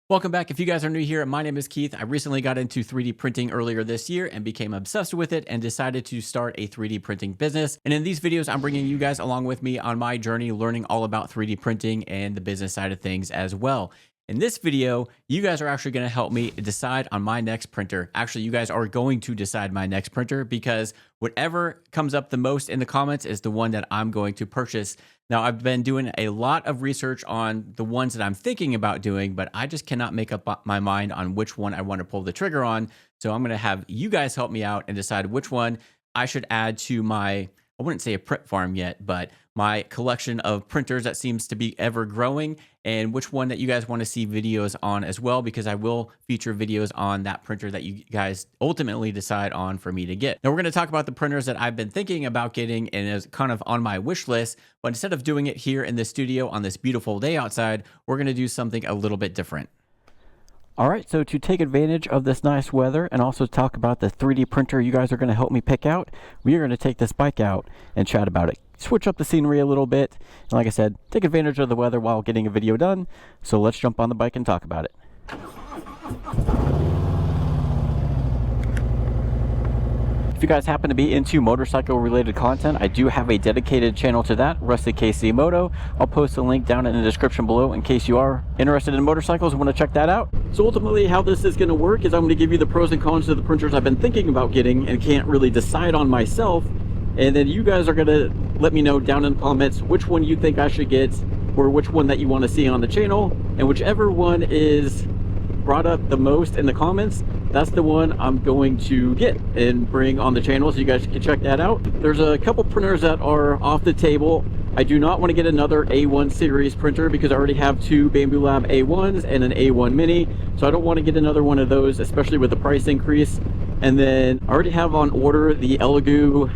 Welcome back. If you guys are new here, my name is Keith. I recently got into 3D printing earlier this year and became obsessed with it and decided to start a 3D printing business. And in these videos, I'm bringing you guys along with me on my journey, learning all about 3D printing and the business side of things as well. In this video, you guys are actually going to help me decide on my next printer. Actually, you guys are going to decide my next printer because whatever comes up the most in the comments is the one that I'm going to purchase. Now, I've been doing a lot of research on the ones that I'm thinking about doing, but I just cannot make up my mind on which one I want to pull the trigger on. So I'm going to have you guys help me out and decide which one I should add to my, I wouldn't say a print farm yet, but my collection of printers that seems to be ever growing, and which one that you guys want to see videos on as well, because I will feature videos on that printer that you guys ultimately decide on for me to get. Now we're going to talk about the printers that I've been thinking about getting and is kind of on my wish list, but instead of doing it here in the studio on this beautiful day outside, we're going to do something a little bit different. All right, so to take advantage of this nice weather and also talk about the 3D printer you guys are going to help me pick out, we are going to take this bike out and chat about it. Switch up the scenery a little bit, and like I said, take advantage of the weather while getting a video done. So let's jump on the bike and talk about it. If you guys happen to be into motorcycle related content, I do have a dedicated channel to that, Rusty KC Moto. I'll post a link down in the description below in case you are interested in motorcycles and want to check that out. So ultimately how this is going to work is I'm going to give you the pros and cons of the printers I've been thinking about getting and can't really decide on myself. And then you guys are going to let me know down in the comments which one you think I should get or which one that you want to see on the channel. And whichever one is brought up the most in the comments, that's the one I'm going to get and bring on the channel, so you guys can check that out. There's a couple printers that are off the table. I do not want to get another A1 series printer because I already have two Bamboo Lab A1s and an A1 Mini, so I don't want to get another one of those, especially with the price increase. And then I already have on order the Elegoo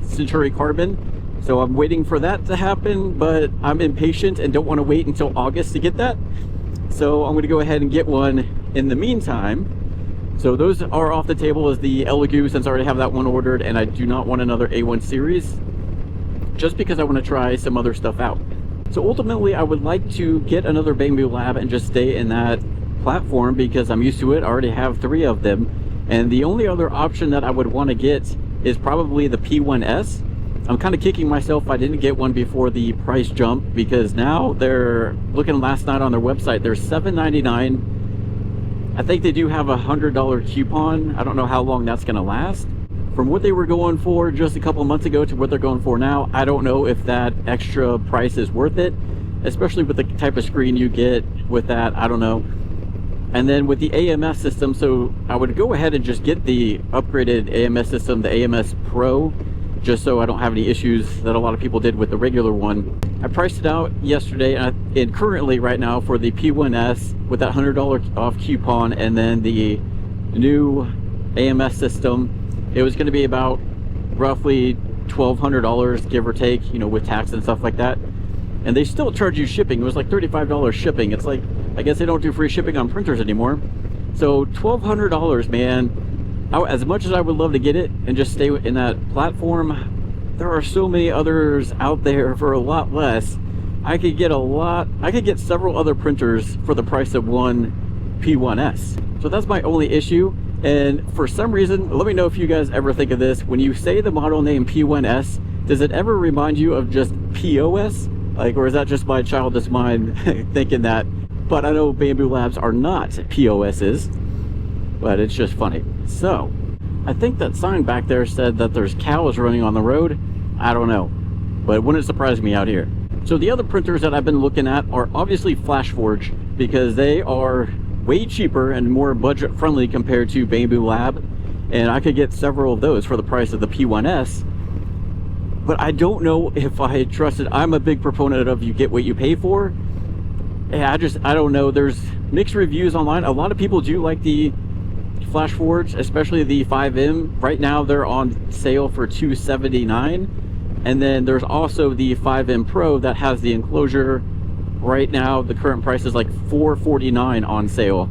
Century Carbon, so I'm waiting for that to happen, but I'm impatient and don't want to wait until August to get that. So I'm going to go ahead and get one in the meantime. So those are off the table as the Elegoo, since I already have that one ordered, and I do not want another A1 series just because I want to try some other stuff out. So ultimately I would like to get another Bamboo Lab and just stay in that platform because I'm used to it. I already have 3 of them, and the only other option that I would want to get is probably the P1S. I'm kind of kicking myself I didn't get one before the price jump, because now they're looking last night on their website, they're $7.99. I think they do have a $100 coupon. I don't know how long that's going to last. From what they were going for just a couple of months ago to what they're going for now, I don't know if that extra price is worth it, especially with the type of screen you get with that. I don't know. And then with the AMS system, so I would go ahead and just get the upgraded AMS system, the AMS Pro, just so I don't have any issues that a lot of people did with the regular one. I priced it out yesterday, and currently right now for the P1S with that $100 off coupon and then the new AMS system, it was going to be about roughly $1,200, give or take, you know, with tax and stuff like that. And they still charge you shipping. It was like $35 shipping. It's like, I guess they don't do free shipping on printers anymore. So $1,200, man. As much as I would love to get it and just stay in that platform, there are so many others out there for a lot less. I could get several other printers for the price of one P1S. So that's my only issue. And for some reason, let me know if you guys ever think of this. When you say the model name P1S, does it ever remind you of just POS? Like, or is that just my childish mind thinking that? But I know Bamboo Labs are not POSs, but it's just funny. So I think that sign back there said that there's cows running on the road. I don't know, but it wouldn't surprise me out here. So the other printers that I've been looking at are obviously FlashForge, because they are way cheaper and more budget friendly compared to Bamboo Lab, and I could get several of those for the price of the P1S. But I don't know if I trust it. I'm a big proponent of you get what you pay for. And I don't know. There's mixed reviews online. A lot of people do like the FlashForge, especially the 5M. Right now they're on sale for $279. And then there's also the 5M Pro that has the enclosure. Right now the current price is like $449 on sale,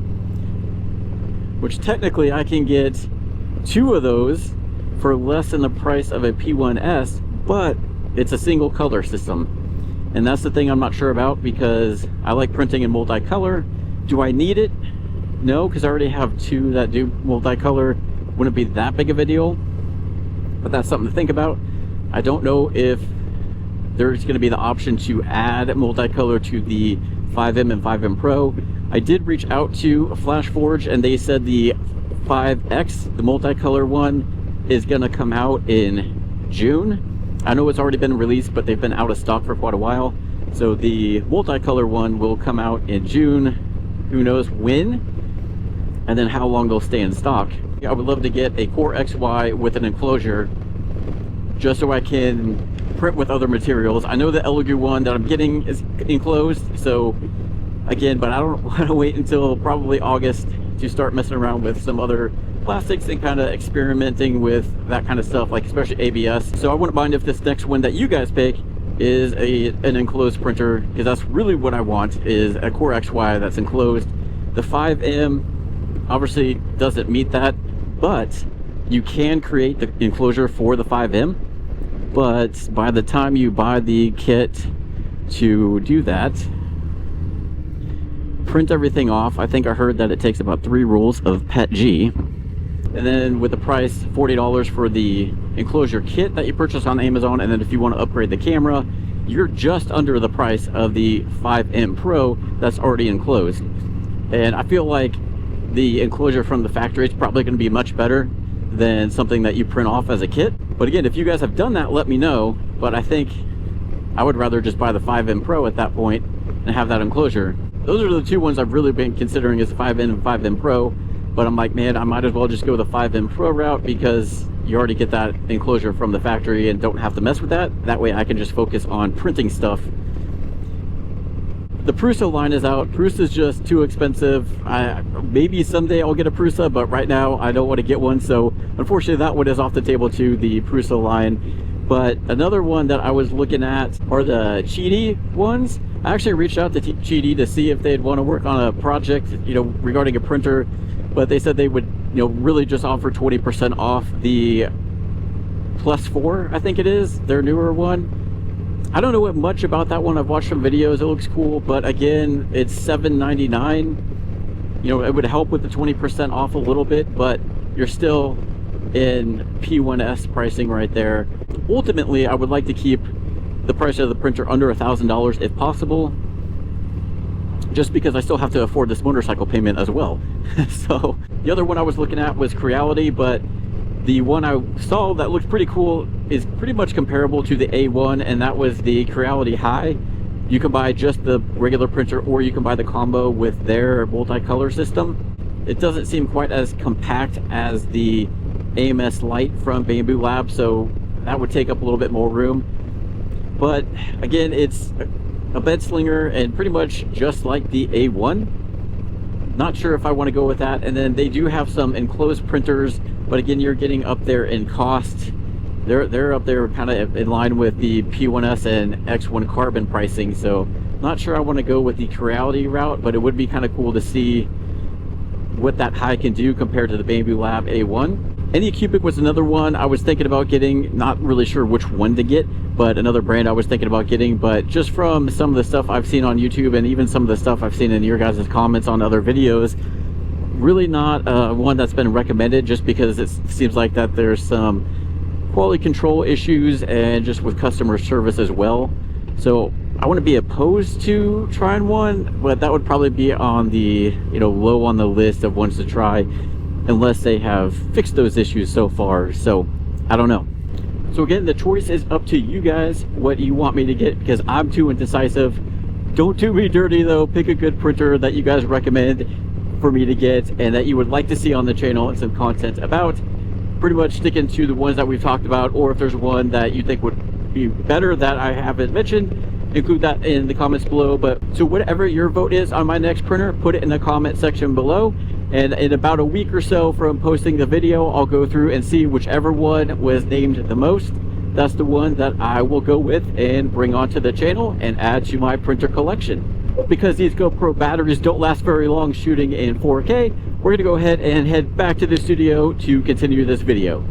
which technically I can get 2 of those for less than the price of a P1S, but it's a single color system. And that's the thing I'm not sure about, because I like printing in multicolor, Do I need it? No, because I already have two that do multicolor. Wouldn't be that big of a deal, but that's something to think about. I don't know if there's going to be the option to add multicolor to the 5M and 5M Pro. I did reach out to FlashForge and they said the 5X, the multicolor one, is going to come out in June. I know it's already been released, but they've been out of stock for quite a while. So the multicolor one will come out in June. Who knows when, and then how long they'll stay in stock. I would love to get a Core XY with an enclosure just so I can print with other materials. I know the Elegoo one that I'm getting is enclosed, so again, but I don't want to wait until probably August to start messing around with some other plastics and kind of experimenting with that kind of stuff, like especially ABS. So I wouldn't mind if this next one that you guys pick is an enclosed printer, because that's really what I want, is a Core XY that's enclosed. The 5M obviously doesn't meet that, but you can create the enclosure for the 5M. But by the time you buy the kit to do that, print everything off, I think I heard that it takes about 3 rolls of PETG. And then with the price, $40 for the enclosure kit that you purchase on Amazon, and then if you want to upgrade the camera, you're just under the price of the 5M Pro that's already enclosed. And I feel like the enclosure from the factory is probably going to be much better than something that you print off as a kit. But again, if you guys have done that, let me know. But I think I would rather just buy the 5M Pro at that point and have that enclosure. Those are the two ones I've really been considering, is the 5M and 5M Pro. But I'm like, man, I might as well just go the 5M Pro route, because you already get that enclosure from the factory and don't have to mess with that. That way I can just focus on printing stuff. The Prusa line is out. Prusa is just too expensive. Maybe someday I'll get a Prusa, but right now I don't want to get one. So unfortunately that one is off the table too, the Prusa line. But another one that I was looking at are the Cheedy ones. I actually reached out to Cheedy to see if they'd want to work on a project, regarding a printer, but they said they would, really just offer 20% off the Plus 4, I think it is, their newer one. I don't know much about that one. I've watched some videos. It looks cool, but again, it's $7.99. It would help with the 20% off a little bit, but you're still in P1S pricing right there. Ultimately, I would like to keep the price of the printer under $1,000 if possible, just because I still have to afford this motorcycle payment as well. So the other one I was looking at was Creality, but the one I saw that looked pretty cool is pretty much comparable to the A1, and that was the Creality High. You can buy just the regular printer, or you can buy the combo with their multicolor system. It doesn't seem quite as compact as the AMS Lite from Bamboo Lab, so that would take up a little bit more room. But again, it's a bed slinger and pretty much just like the A1. Not sure if I want to go with that. And then they do have some enclosed printers, but again, you're getting up there in cost. They're up there kind of in line with the P1S and X1 Carbon pricing. So not sure I want to go with the Creality route, but it would be kind of cool to see what that High can do compared to the Bamboo Lab A1. Anycubic was another one I was thinking about getting. Not really sure which one to get, but another brand I was thinking about getting. But just from some of the stuff I've seen on YouTube, and even some of the stuff I've seen in your guys' comments on other videos, really not one that's been recommended, just because it seems like that there's some quality control issues and just with customer service as well. So I wouldn't be opposed to trying one, but that would probably be on the low on the list of ones to try, unless they have fixed those issues so far. So I don't know. So again, the choice is up to you guys what you want me to get, because I'm too indecisive. Don't do me dirty though. Pick a good printer that you guys recommend for me to get and that you would like to see on the channel and some content about. Pretty much sticking to the ones that we've talked about, or if there's one that you think would be better that I haven't mentioned, include that in the comments below. But so whatever your vote is on my next printer, put it in the comment section below, and in about a week or so from posting the video, I'll go through and see whichever one was named the most. That's the one that I will go with and bring onto the channel and add to my printer collection. Because these GoPro batteries don't last very long shooting in 4K, we're going to go ahead and head back to the studio to continue this video.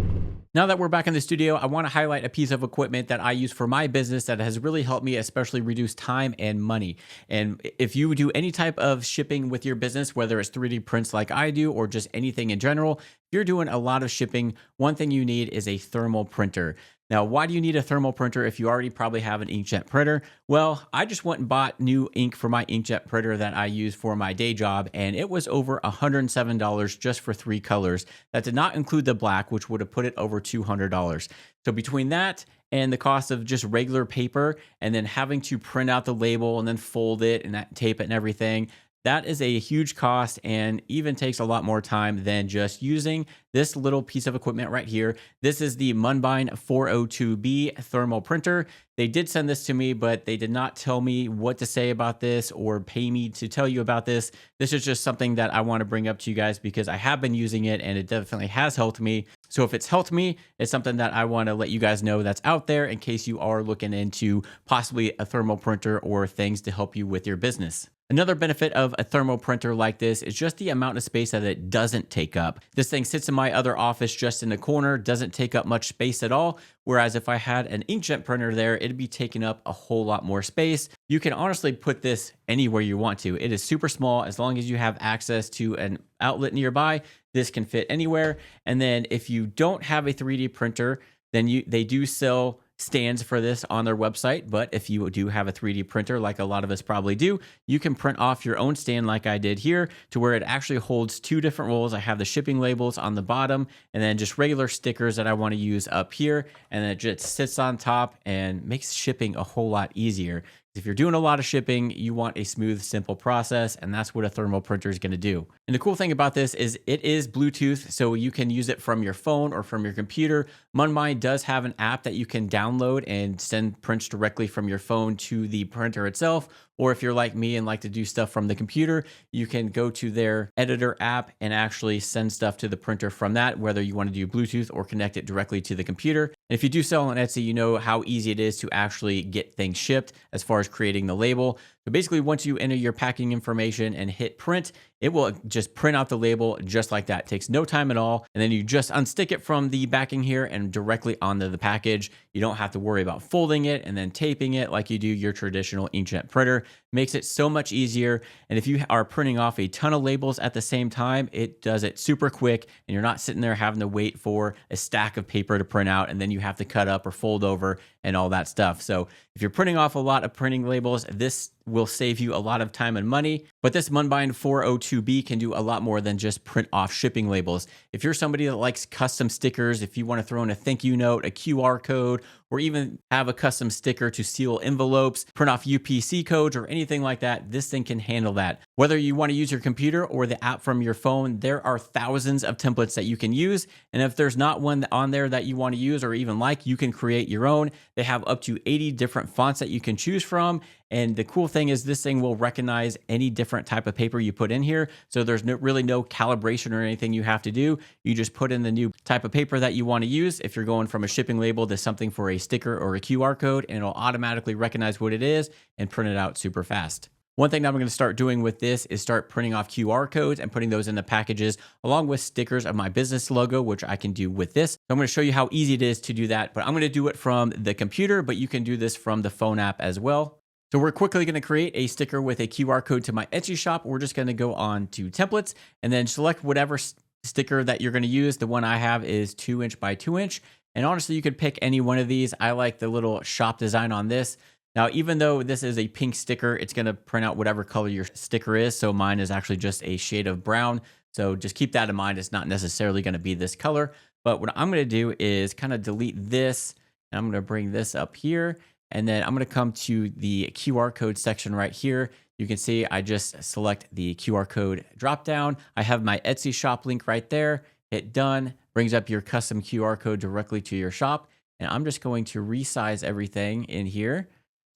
Now that we're back in the studio, I want to highlight a piece of equipment that I use for my business that has really helped me, especially reduce time and money. And if you do any type of shipping with your business, whether it's 3D prints like I do or just anything in general, if you're doing a lot of shipping, one thing you need is a thermal printer. Now, why do you need a thermal printer if you already probably have an inkjet printer? Well, I just went and bought new ink for my inkjet printer that I use for my day job, and it was over $107 just for 3 colors. That did not include the black, which would have put it over $200. So between that and the cost of just regular paper and then having to print out the label and then fold it and tape it and everything, that is a huge cost and even takes a lot more time than just using this little piece of equipment right here. This is the Munbyn 402B thermal printer. They did send this to me, but they did not tell me what to say about this or pay me to tell you about this. This is just something that I want to bring up to you guys because I have been using it and it definitely has helped me. So if it's helped me, it's something that I want to let you guys know that's out there in case you are looking into possibly a thermal printer or things to help you with your business. Another benefit of a thermal printer like this is just the amount of space that it doesn't take up. This thing sits in my other office just in the corner, doesn't take up much space at all. Whereas if I had an inkjet printer there, it'd be taking up a whole lot more space. You can honestly put this anywhere you want to. It is super small. As long as you have access to an outlet nearby, this can fit anywhere. And then if you don't have a 3D printer, then they do sell stands for this on their website. But if you do have a 3D printer, like a lot of us probably do, you can print off your own stand like I did here to where it actually holds 2 different rolls. I have the shipping labels on the bottom and then just regular stickers that I want to use up here. And then it just sits on top and makes shipping a whole lot easier. If you're doing a lot of shipping, you want a smooth, simple process, and that's what a thermal printer is going to do. And the cool thing about this is it is Bluetooth, so you can use it from your phone or from your computer. Munbyn does have an app that you can download and send prints directly from your phone to the printer itself. Or if you're like me and like to do stuff from the computer, you can go to their editor app and actually send stuff to the printer from that, whether you want to do Bluetooth or connect it directly to the computer. And if you do sell on Etsy, you know how easy it is to actually get things shipped as far as creating the label. So basically, once you enter your packing information and hit print, it will just print out the label just like that. It takes no time at all. And then you just unstick it from the backing here and directly onto the package. You don't have to worry about folding it and then taping it like you do your traditional inkjet printer. Makes it so much easier. And if you are printing off a ton of labels at the same time, it does it super quick and you're not sitting there having to wait for a stack of paper to print out and then you have to cut up or fold over and all that stuff. So if you're printing off a lot of printing labels, this will save you a lot of time and money. But this Munbyn 402B can do a lot more than just print off shipping labels. If you're somebody that likes custom stickers, if you want to throw in a thank you note, a QR code, or even have a custom sticker to seal envelopes, print off UPC codes or anything like that, this thing can handle that. Whether you want to use your computer or the app from your phone, there are thousands of templates that you can use. And if there's not one on there that you want to use or even like, you can create your own. They have up to 80 different fonts that you can choose from. And the cool thing is this thing will recognize any different type of paper you put in here. So there's really no calibration or anything you have to do. You just put in the new type of paper that you want to use. If you're going from a shipping label to something for a sticker or a QR code, and it'll automatically recognize what it is and print it out super fast. One thing that I'm going to start doing with this is start printing off QR codes and putting those in the packages along with stickers of my business logo, which I can do with this. So I'm going to show you how easy it is to do that, but I'm going to do it from the computer, but you can do this from the phone app as well. So we're quickly going to create a sticker with a QR code to my Etsy shop. We're just going to go on to templates and then select whatever sticker that you're going to use. The one I have is 2" by 2". And honestly, you could pick any one of these. I like the little shop design on this. Now, even though this is a pink sticker, it's going to print out whatever color your sticker is. So mine is actually just a shade of brown. So just keep that in mind. It's not necessarily going to be this color. But what I'm going to do is kind of delete this. And I'm going to bring this up here. And then I'm going to come to the QR code section right here. You can see I just select the QR code drop down. I have my Etsy shop link right there. Hit done. Brings up your custom QR code directly to your shop. And I'm just going to resize everything in here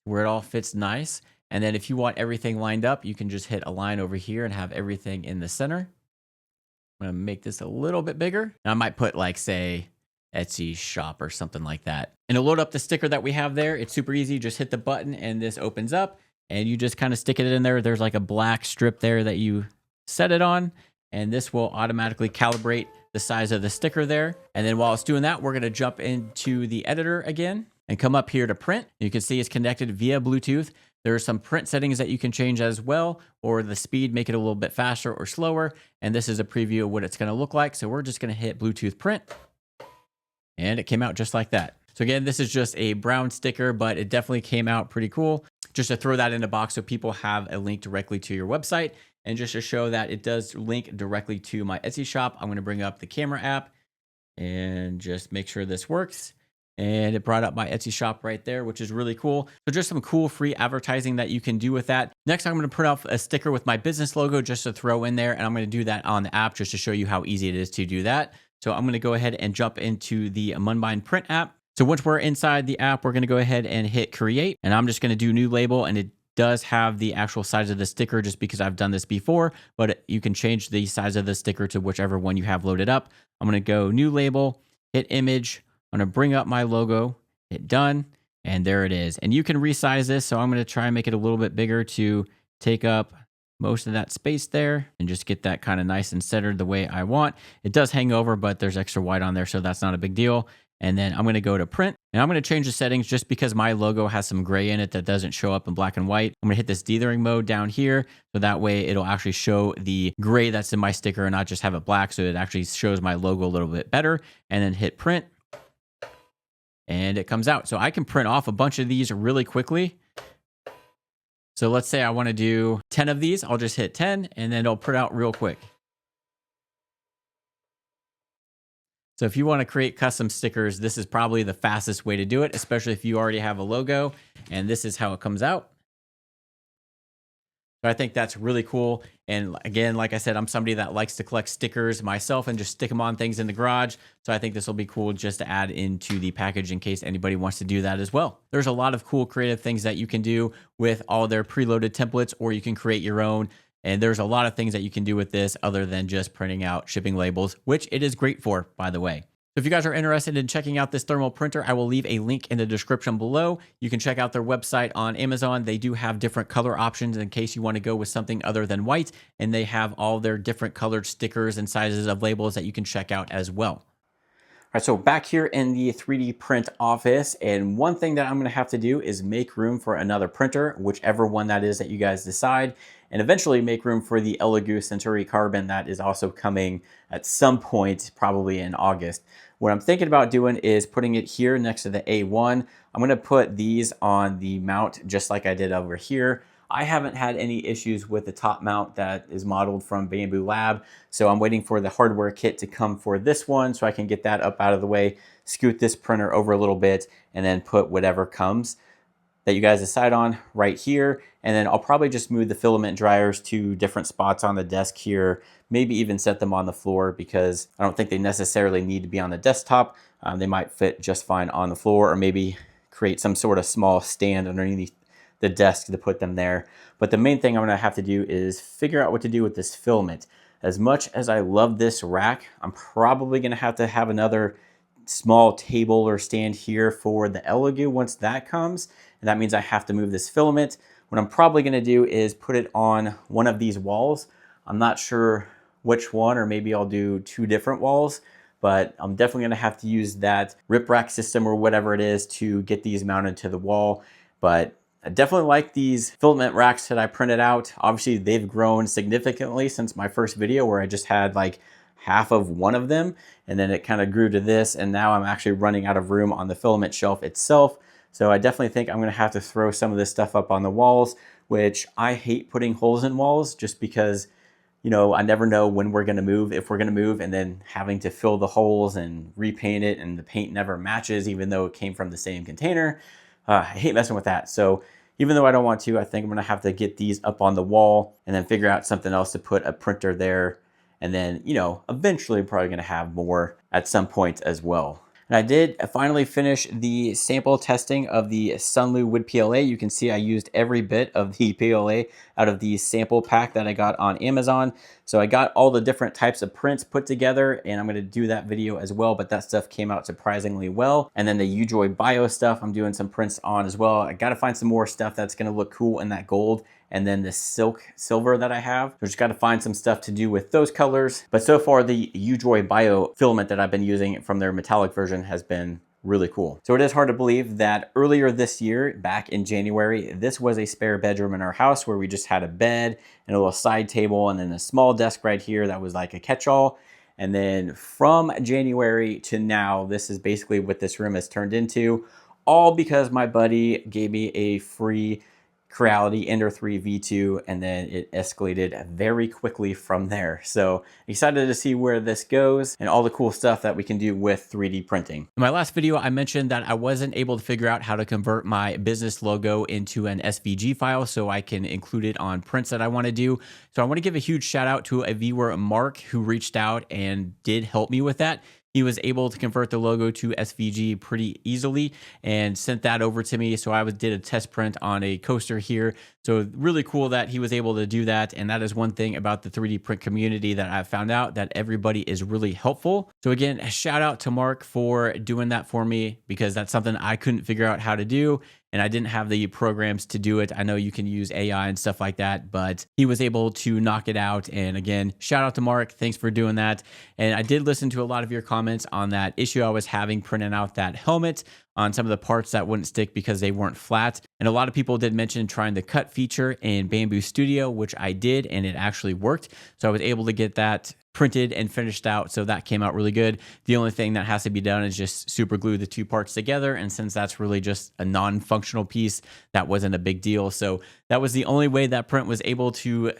where it all fits nice. And then if you want everything lined up, you can just hit align over here and have everything in the center. I'm going to make this a little bit bigger. Now I might put like, say, Etsy shop or something like that. And to load up the sticker that we have there, it's super easy. Just hit the button and this opens up and you just kind of stick it in there. There's like a black strip there that you set it on and this will automatically calibrate the size of the sticker there. And then while it's doing that, we're going to jump into the editor again and come up here to print. You can see it's connected via Bluetooth. There are some print settings that you can change as well, or the speed, make it a little bit faster or slower. And this is a preview of what it's going to look like. So we're just going to hit Bluetooth print, and it came out just like that. So again, this is just a brown sticker, but it definitely came out pretty cool. Just to throw that in a box so people have a link directly to your website, and just to show that it does link directly to my Etsy shop. I'm going to bring up the camera app and just make sure this works. And it brought up my Etsy shop right there, which is really cool. So just some cool free advertising that you can do with that. Next, I'm going to print off a sticker with my business logo just to throw in there. And I'm going to do that on the app just to show you how easy it is to do that. So I'm going to go ahead and jump into the Munbyn print app. So once we're inside the app, we're going to go ahead and hit create. And I'm just going to do new label. And it does have the actual size of the sticker just because I've done this before. But you can change the size of the sticker to whichever one you have loaded up. I'm going to go new label, hit image. I'm going to bring up my logo, hit done, and there it is. And you can resize this. So I'm going to try and make it a little bit bigger to take up most of that space there and just get that kind of nice and centered the way I want. It does hang over, but there's extra white on there, so that's not a big deal. And then I'm going to go to print, and I'm going to change the settings just because my logo has some gray in it that doesn't show up in black and white. I'm going to hit this dethering mode down here, so that way it'll actually show the gray that's in my sticker and not just have it black, so it actually shows my logo a little bit better. And then hit print, and it comes out. So I can print off a bunch of these really quickly. So let's say I want to do 10 of these. I'll just hit 10, and then it'll print out real quick. So if you want to create custom stickers, this is probably the fastest way to do it, especially if you already have a logo, and this is how it comes out. So I think that's really cool. And again, like I said, I'm somebody that likes to collect stickers myself and just stick them on things in the garage. So I think this will be cool just to add into the package in case anybody wants to do that as well. There's a lot of cool creative things that you can do with all their preloaded templates, or you can create your own. And there's a lot of things that you can do with this other than just printing out shipping labels, which it is great for, by the way. So if you guys are interested in checking out this thermal printer, I will leave a link in the description below. You can check out their website on Amazon. They do have different color options in case you want to go with something other than white. And they have all their different colored stickers and sizes of labels that you can check out as well. All right, so back here in the 3D print office, and one thing that I'm going to have to do is make room for another printer, whichever one that is that you guys decide, and eventually make room for the Elegoo Centauri Carbon that is also coming at some point, probably in August. What I'm thinking about doing is putting it here next to the A1. I'm going to put these on the mount just like I did over here. I haven't had any issues with the top mount that is modeled from Bamboo Lab, so I'm waiting for the hardware kit to come for this one so I can get that up out of the way, scoot this printer over a little bit, and then put whatever comes that you guys decide on right here. And then I'll probably just move the filament dryers to different spots on the desk here, maybe even set them on the floor because I don't think they necessarily need to be on the desktop. They might fit just fine on the floor, or maybe create some sort of small stand underneath the desk to put them there. But the main thing I'm gonna have to do is figure out what to do with this filament. As much as I love this rack, I'm probably gonna have to have another small table or stand here for the Elegoo once that comes. And that means I have to move this filament. What I'm probably gonna do is put it on one of these walls. I'm not sure which one, or maybe I'll do two different walls, but I'm definitely gonna have to use that rip rack system or whatever it is to get these mounted to the wall. But I definitely like these filament racks that I printed out. Obviously, they've grown significantly since my first video where I just had like half of one of them, and then it kind of grew to this, and now I'm actually running out of room on the filament shelf itself. So I definitely think I'm gonna have to throw some of this stuff up on the walls, which I hate putting holes in walls just because, you know, I never know when we're gonna move, if we're gonna move, and then having to fill the holes and repaint it, and the paint never matches even though it came from the same container. I hate messing with that. So even though I don't want to, I think I'm gonna have to get these up on the wall and then figure out something else to put a printer there. And then, you know, eventually I'm probably gonna have more at some point as well. And I did finally finish the sample testing of the Sunlu wood PLA. You can see I used every bit of the PLA out of the sample pack that I got on Amazon. So I got all the different types of prints put together, and I'm gonna do that video as well, but that stuff came out surprisingly well. And then the UJOY Bio stuff, I'm doing some prints on as well. I gotta find some more stuff that's gonna look cool in that gold, and then the silk silver that I have. So just gotta find some stuff to do with those colors. But so far the UJOY Bio filament that I've been using from their metallic version has been really cool. So it is hard to believe that earlier this year, back in January, this was a spare bedroom in our house where we just had a bed and a little side table and then a small desk right here that was like a catch-all. And then from January to now, this is basically what this room has turned into, all because my buddy gave me a free Creality Ender 3 V2, and then it escalated very quickly from there. So excited to see where this goes and all the cool stuff that we can do with 3D printing. In my last video, I mentioned that I wasn't able to figure out how to convert my business logo into an SVG file so I can include it on prints that I want to do. So I want to give a huge shout out to a viewer, Mark, who reached out and did help me with that. He was able to convert the logo to SVG pretty easily and sent that over to me. So I did a test print on a coaster here. So really cool that he was able to do that. And that is one thing about the 3D print community that I've found out, that everybody is really helpful. So again, a shout out to Mark for doing that for me, because that's something I couldn't figure out how to do. And I didn't have the programs to do it. I know you can use AI and stuff like that, but he was able to knock it out. And again, shout out to Mark. Thanks for doing that. And I did listen to a lot of your comments on that issue I was having printing out that helmet on some of the parts that wouldn't stick because they weren't flat. And a lot of people did mention trying the cut feature in Bamboo Studio, which I did, and it actually worked. So I was able to get that printed and finished out, so that came out really good. The only thing that has to be done is just super glue the two parts together, and since that's really just a non-functional piece, that wasn't a big deal. So that was the only way that print was able to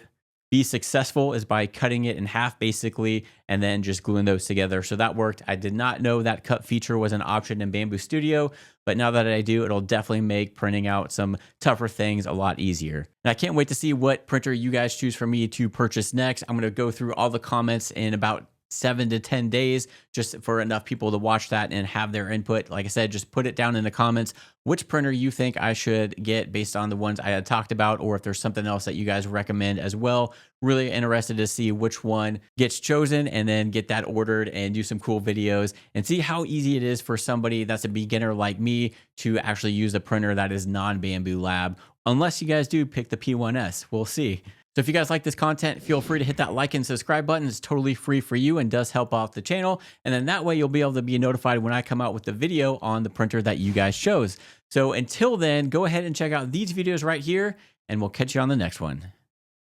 be successful, is by cutting it in half basically and then just gluing those together. So that worked. I did not know that cut feature was an option in Bamboo Studio, but now that I do, it'll definitely make printing out some tougher things a lot easier. And I can't wait to see what printer you guys choose for me to purchase next. I'm going to go through all the comments in about 7 to 10 days, just for enough people to watch that and have their input. Like I said, just put it down in the comments which printer you think I should get based on the ones I had talked about, or if there's something else that you guys recommend as well. Really interested to see which one gets chosen, and then get that ordered and do some cool videos and see how easy it is for somebody that's a beginner like me to actually use a printer that is non-Bamboo Lab, unless you guys do pick the P1S. We'll see. So if you guys like this content, feel free to hit that like and subscribe button. It's totally free for you and does help out the channel. And then that way you'll be able to be notified when I come out with the video on the printer that you guys chose. So until then, go ahead and check out these videos right here, and we'll catch you on the next one.